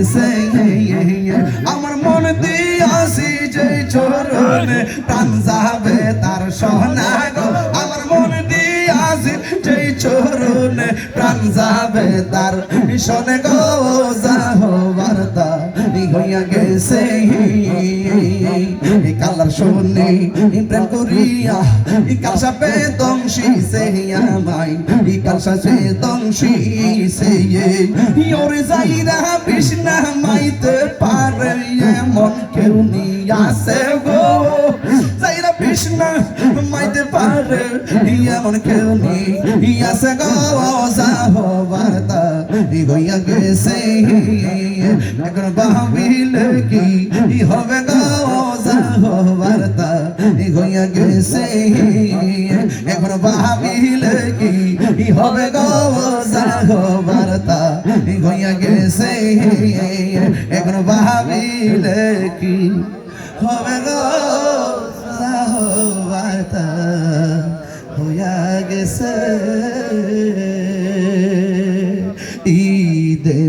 গেছে আমার মন দিয়াছি যে চরণে প্রাণ যাবে তার সোনা গো আমার মন দিয়াছি যে চরণে প্রাণ যাবে তার শোনে গো যাহো বার্তা হইয়া গেছে কালার শোনে প্রেম করিয়া কালসা বেদংশী সে আমায় কালসা সে দংশী সে ওরে যাইরা বিষ্ণা মাইতে পারে এমন কেউ নিয়াছে গো যাইরা বিষ্ণা মাইতে পারে এমন কেউ নিয়াছে গো যাহো বার্তা হইয়া গেছে এখন ভাবিলে কি হবে গো যাহো বার্তা হইয়া গেছে এখন ভাবিলে কি হবে গো যাহো বার্তা হইয়া গেছে এখন ভাবিলে কি হবে গো যাহো বার্তা হইয়া গেছে ঈদে